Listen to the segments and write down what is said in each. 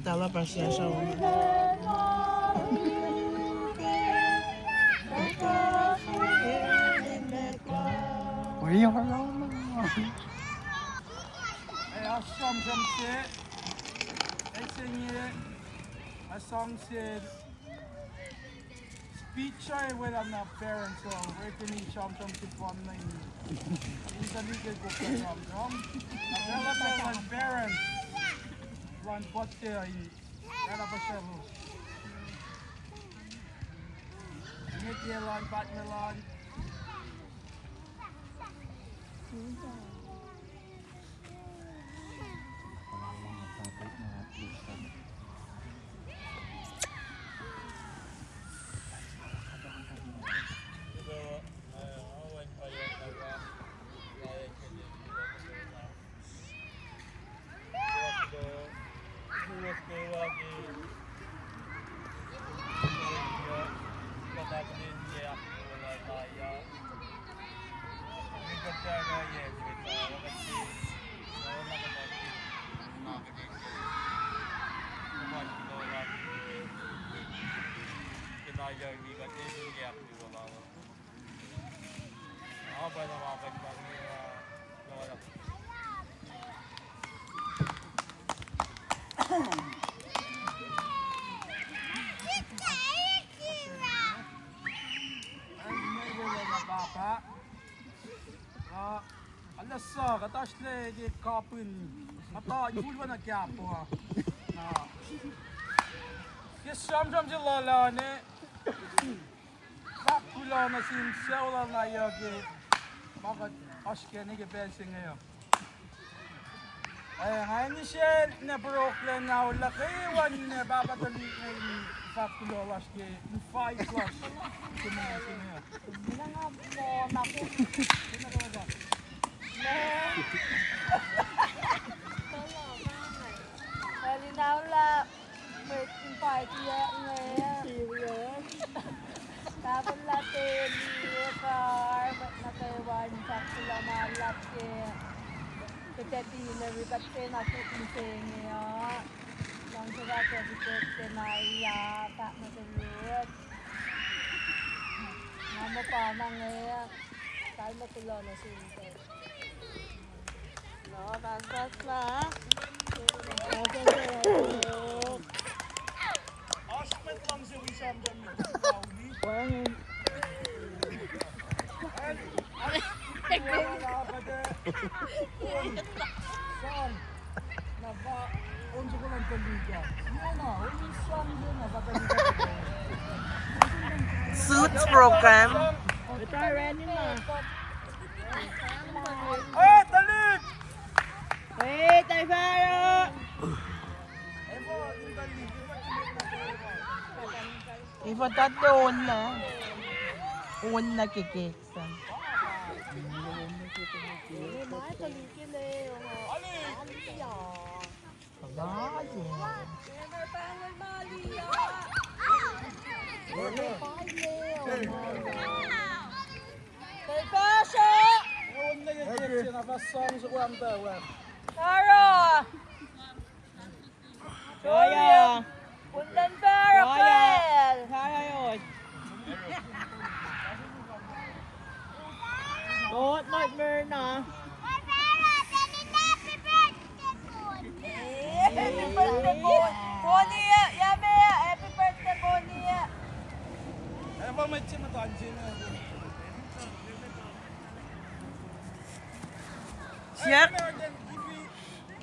Dala pasyensya mo. Uy, wala mo. Akşam şamsı Eksenye Asongsid speech ay wala na parents so where can you sham si pon na in sa legal ko sham wala pa parents run pote ay wala pa siya mo Nikilan Batmelan Naya hindi ka din yung gap di ba ba? Ako ba na makapagpag niya lola? Ay, may wala na baba. Alas sa, katash na yung kapin. Mata, yung ba na gyapo ha? Yes, siyam-siyam si lola ne. Akfulatye na simsiya wala na yogi. Bakit aşken ne gebensin ngayon? Ngayon siya na Brooklyn na wala kayo na babadali ngayon akfulatye aşke in 5 plus. Kumasin ngayon. Hindi nga mo naku. Sino ka ba? Malinaw lang. Birthday party ngayon. Serious? Tafelah car, nakaiwan sa sila malap ketetina ribate na kuting ngayon. Yang sudah ketika Naya tak matulog. Mama pa ngayon. Tayo matulog na sila. No, tasas na. Aşmet lang siya siyam-siyam nito. Suits program. Ito ready na. Eh, talit! Wait, ay faro! Iba doon na. Un na kikiksan. May talikin eh. Pagbago. Never pangal Malia. Kay Pasha! Un na yung siya na pasang sa uwang tawag. Tara! Naya. Pundan para Pel! Kaya yun. Don't nightmare na. Happy birthday!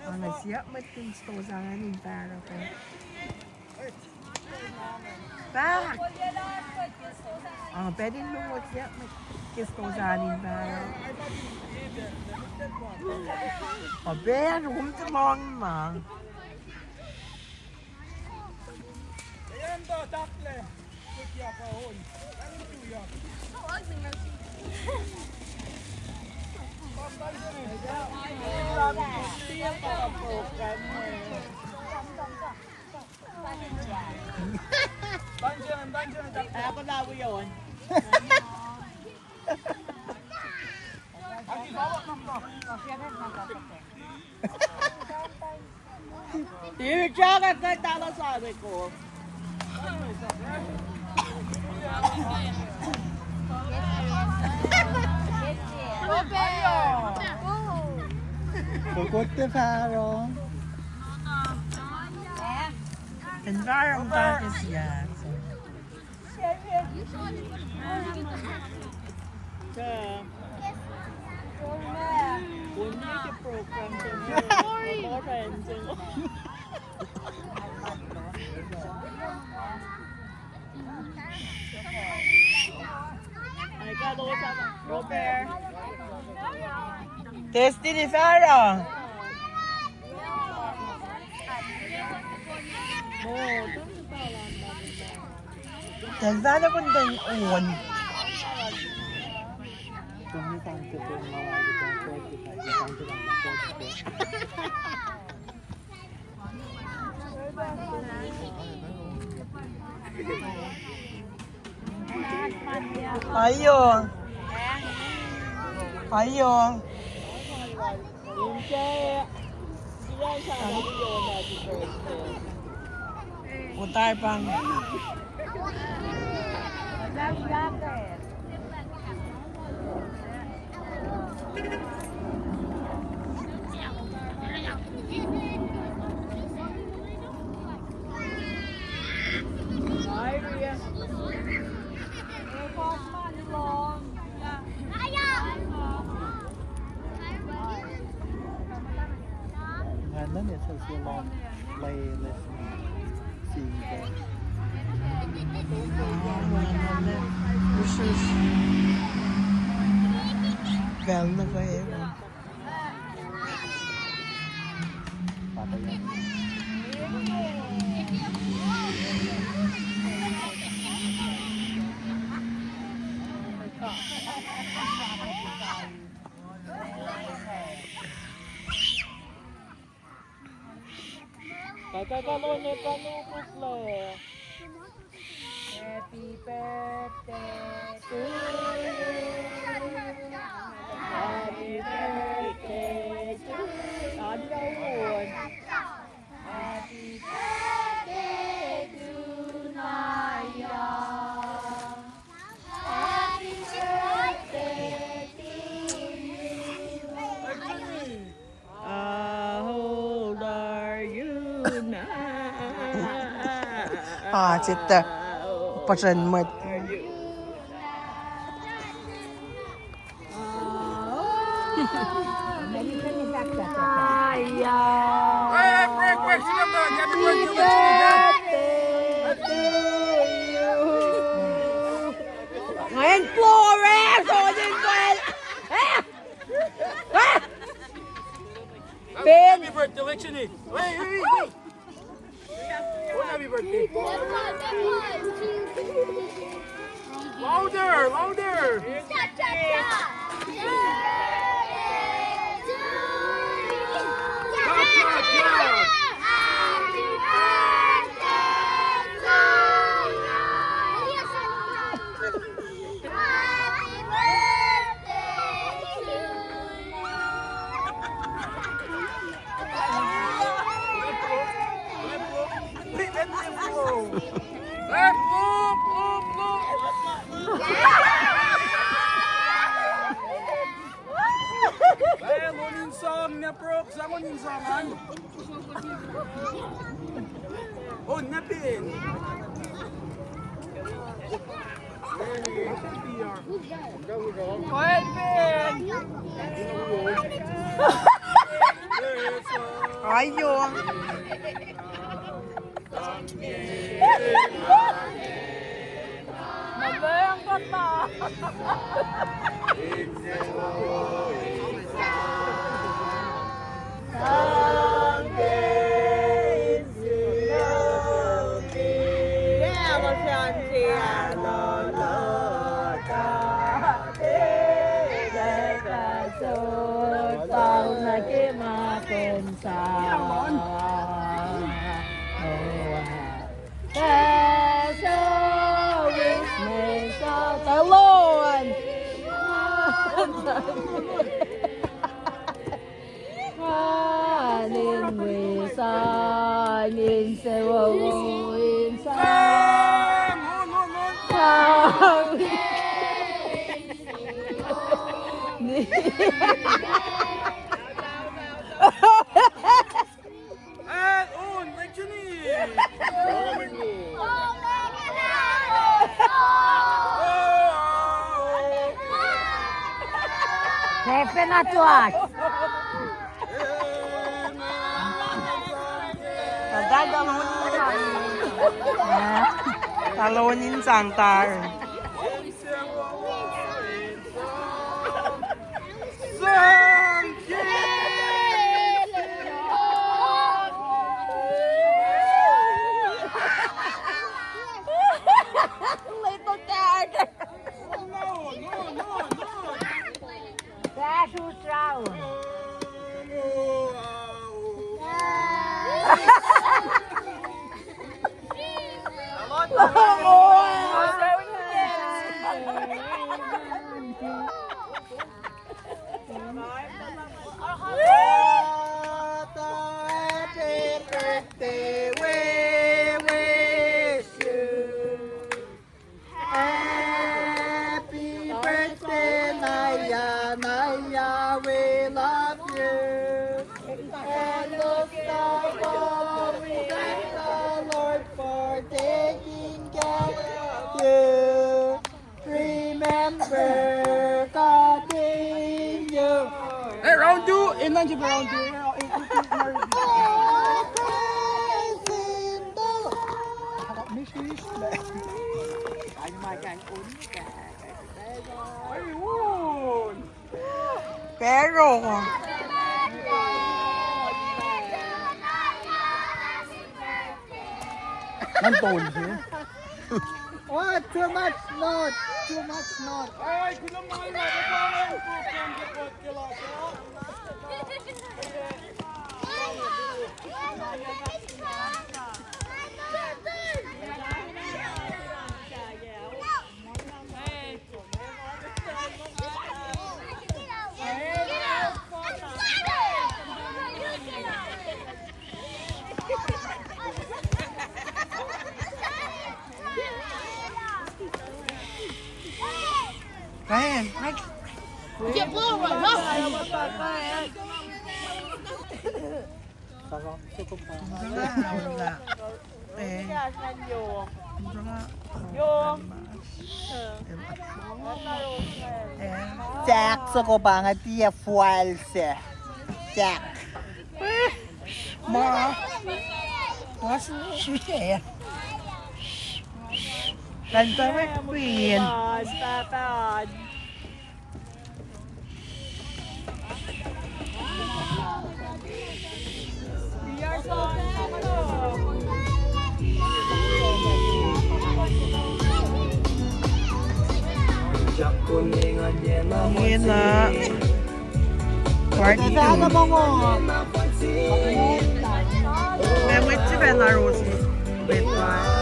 Ang siya matins to sa anin para ko. Pa! Pwede lumot siya matins to sa anin para. Ben, humtumong mang. Ayan to, tafelah. Kutya kahon. Ano tuya? Ako labo yun. Yung jacket na talasabi ko. Sukot te faro. And parang bakit siya. Sa bunyi program Ay, kalo sa Robert. Testy ni Farah. Nagvana ko din on. Tumitang ko po mawali ka 45. Isang ko lang 44. Ayo. Ayo. Yung siya, sila sa video na si birthday. Utar pang. Ay, Ria. Ano niya sa silong playlist na singer. Usus. Bel na ba yun? Patay yan. Kagagalo niya kanupos lang. Happy birthday to Happy birthday to Adyawan. Happy birthday to Naya. Happy birthday to you. How old are you now? Sitte. Pasan mo. Break, silang doon. Happy birthday. Ngayon, Flores! Onin ko! Happy birthday, Lexini. Wait. Oh, happy birthday. Louder. Sama ninsangan. Oh, napin. Ayun. Nabengkot na. Talon! Jefe na tuwas. Talonin santar. Little cat. Dashu trau. Happy birthday, we wish you. Happy birthday, Naya, Naya, we love you. And look like we thank the Lord for taking care of you. Remember God in you. Hey, round two. Engan juga round two. Pero, Nantol siya. What? Too much note. Too much note. Ay, kinamahal na. Babae ko kung kapot kilasa. ayan. Wala. Eh, Jack, suko ba nga tiya fualse? Jack. What's shit? Kanta mo queen. Ngayon na. Party 2. Sana mo mo. May wait si Bella Rose. Wait lang.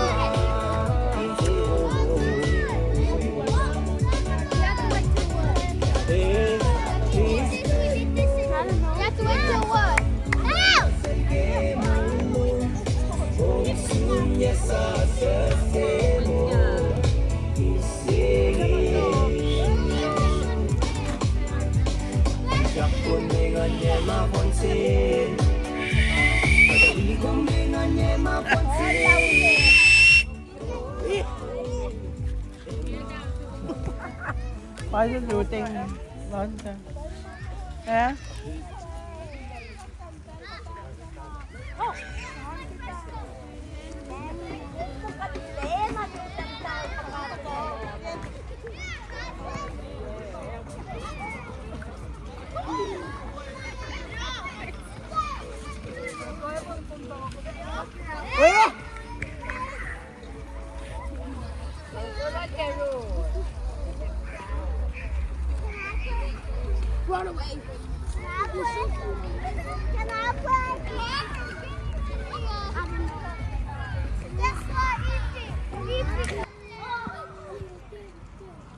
Why is it looting? Eh? Run away. Can I play? That's not easy.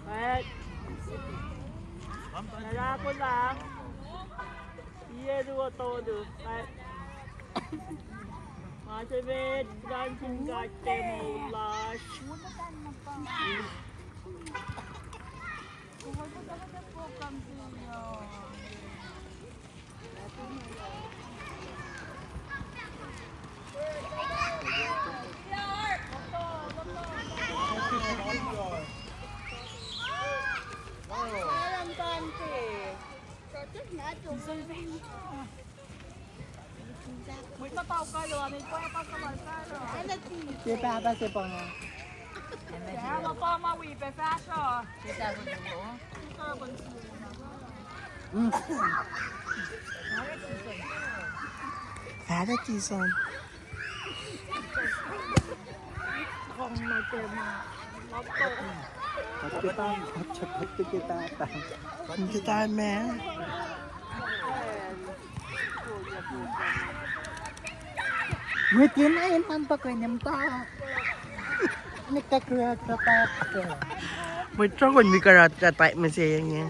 Baik. Naya ko lang. Iye dua to do. Baik. Masibit dan singkat temulas. May tataw kayo, ano ito ay pagkamalkalo. Siapa apa sih pokoknya? Kaya mo pa mawipe fashion. Ada Jason. Kita man. Mungkin aja nampak nyemta. Ini kekeret tetap. Betul kan dikarat katai masih yang ni.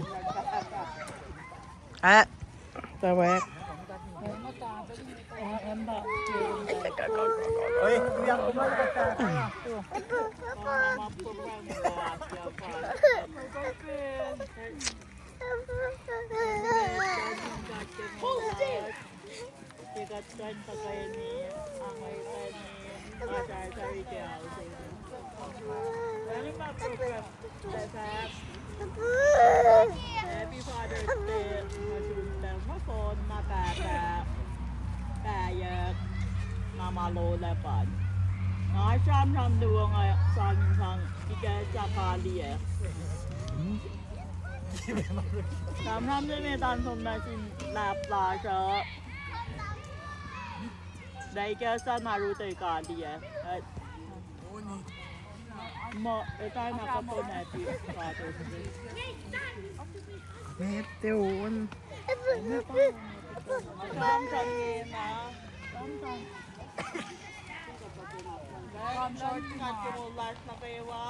Tawak. Oi, yang kemarin kata. Ikatkan pakai ni, angaikan ni, cari-cari jauh. Ini mah program dasar. Happy Father's Day มาจุนแต่เมื่อคนมาแต่เยอะมาโลแล้วก่อนน้อยชอบทำดวงไงฟังที่แกจะพาเลียทำได้ไม่ตอนสมได้สิลาปลาเชอะได้แกจะมารู้ตัวก่อนเลียเหมาะไปใต้มาก็เป็นแอปพาตัวสิ Meteon. ต้องทำเองนะต้องทำความชอบงานเกี่ยวกับรัฐนะเปว่า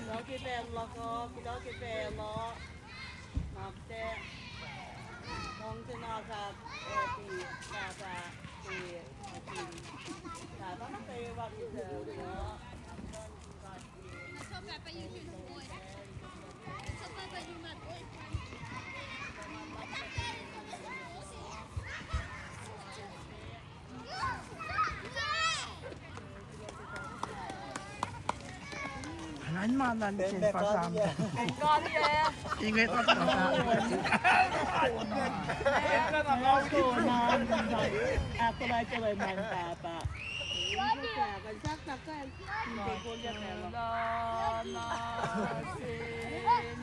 เราคิดเป็นละก็เราคิดเป็นละนับแต่มองที่น่าจะปีน่าจะปีมากินแต่ต้องเปว่าคิดเจอเนาะ Kanan malan sin pasam. Engan eh. Ingat ako. Ito na lang ko na akfulatye man papa. Hindi ko yan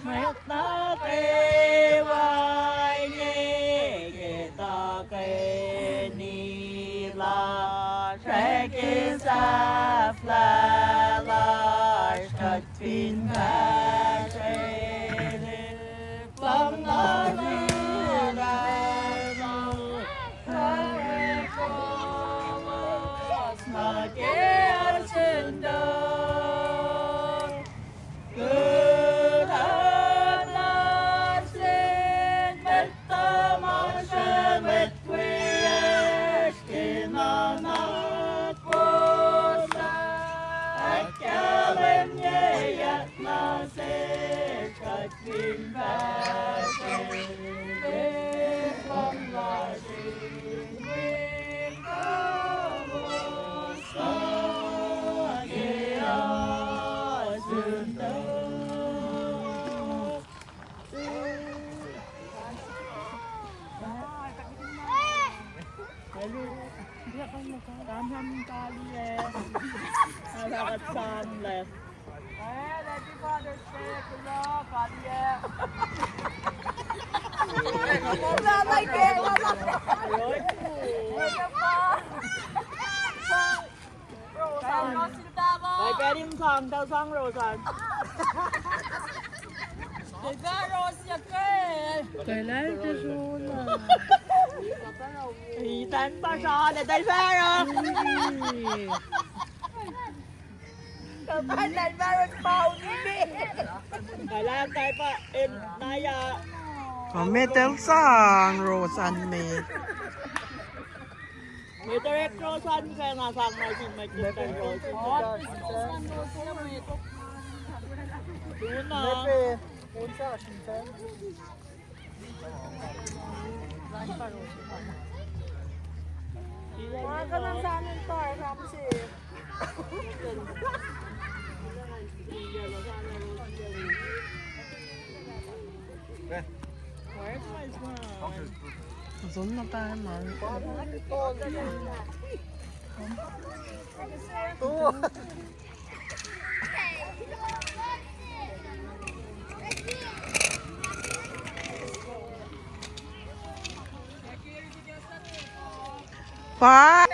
Meta kewai ne kita kenila shake tafelah cut pin from Happy Father's Day, kuya, kaliya. Wala may pera lang. Lại cái điểm thằng tao sang rồi rồi. Kailan ito suna? Hitan pa siya, natay pera. Kapag nalbaran pa hindi. Kailangan tayo pa, Naya. Metal sang Rosan me. May direct Rosan kaya nga sang may kitang Rosan. Doon na. Unsa sinsan? Mga ka lang sa amin to, Ramsey. Zoom na tayo man. Pa!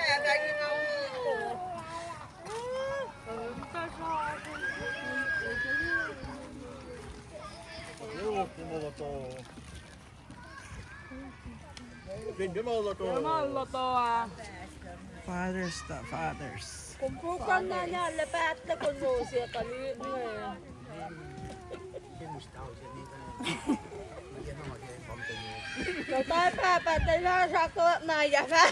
Fathers to fathers. Kumpukan na niya, lepat na kung mo siya kaliit mo eh. Kaya pa, patay na sa ko, Naya ka.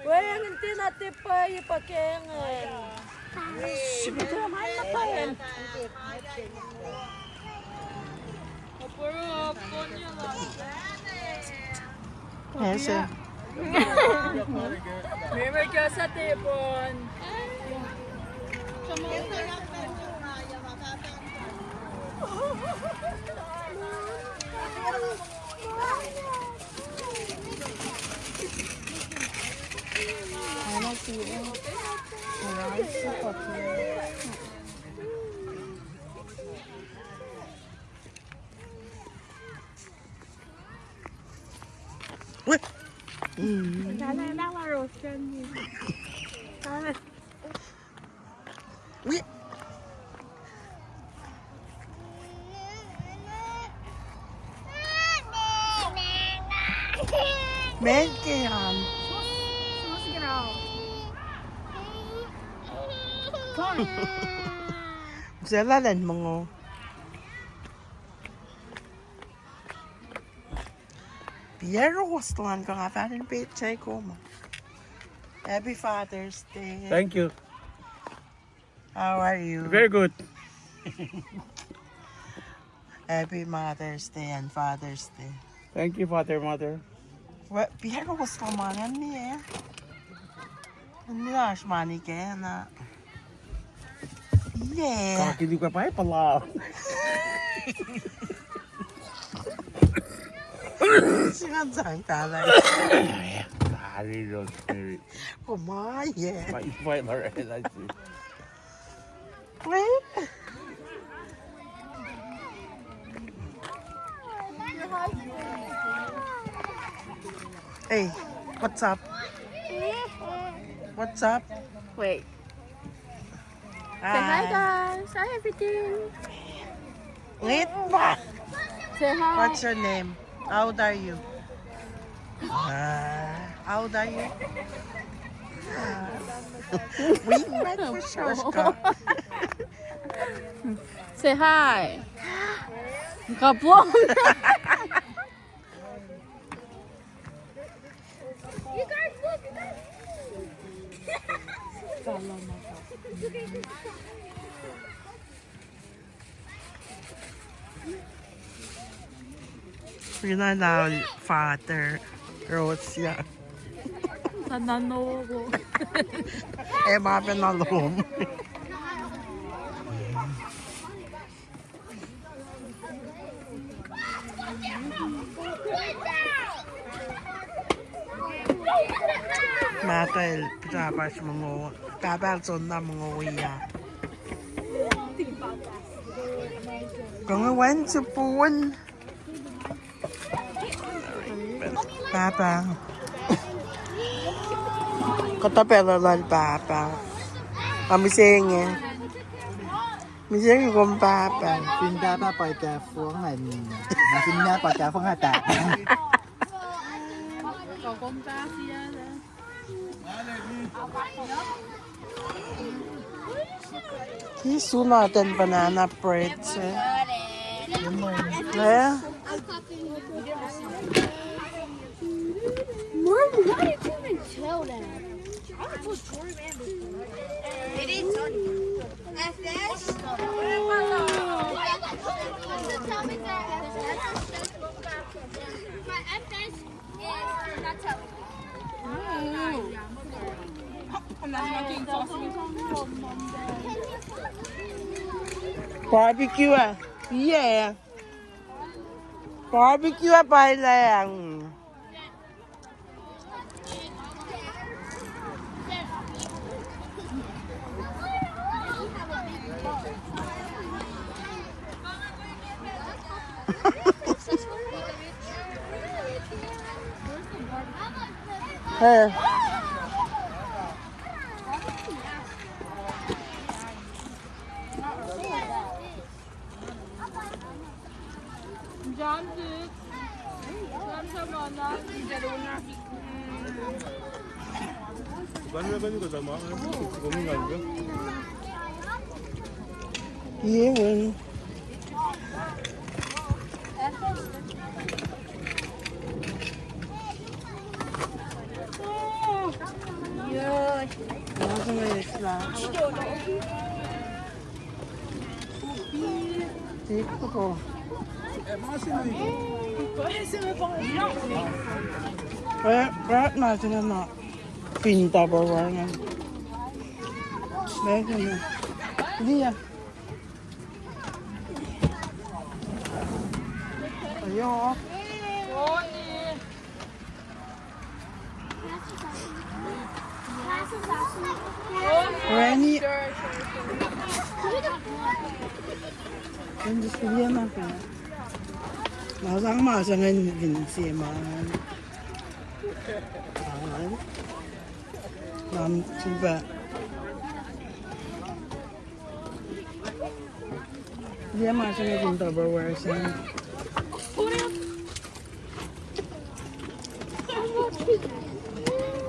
Wala yung tinatipa yung pakingin. Sibito naman na tayo. Yes, sir. May ka sa tipon. Wait. Wait. Megan. Selalan mga. Piero gustuhan ko nga parin pichay ko mo. Happy Father's Day. Thank you. How are you? Very good. Happy Mother's Day and Father's Day. Thank you, Father, Mother. What? Piero gustuhan niya. Hindi na asmani kaya na. Yeah. Kaki di ka pa pala. Sinadang talay. Hari Rosemary. Kumaye. Fight her head, I see. Wait. Hey, what's up? What's up? Wait. Say hi, guys. Hi, everything. Wait, what? Say hi. What's your name? How old are you? How old are you? We met for sure. Say hi. Kapong. You guys look. Pinanaw Father Rosia. Nanano ko. Eh, mga pinalom. Matel, pitapas mga kapal son na mga uya. Going went to pool. Papa. Katapela lal papa. Kami singin. Mising kong papa. Xin ra ba bòi cà phượng này mà xin ra bòi cà phượng hai tạ. He's sunatan banana bread. Yeah. Mom, why did you even tell that? I told Jordan and It is Tony. That's this? My FS is not telling. Barbecue à? Yeah. Barbecue ở Bài Làng. Hey. Yeah. Tipo. Berat masih nak pintar bawahnya. Baik ni. Dia. Ayo. Rani. Kan dia makan. Masang kan vinsiman. Nam coba. Dia masaknya pintar berwarna.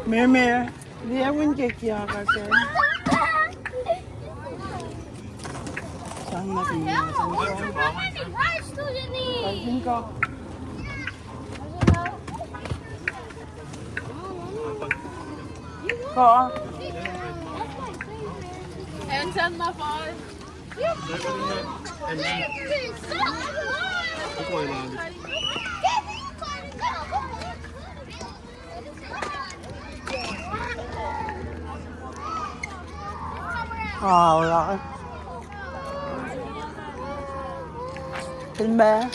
Meme, dia pun keki akan. Sangat tinggi, sangat. Kau. Kau. And send my phone. Rồi. Tin bé.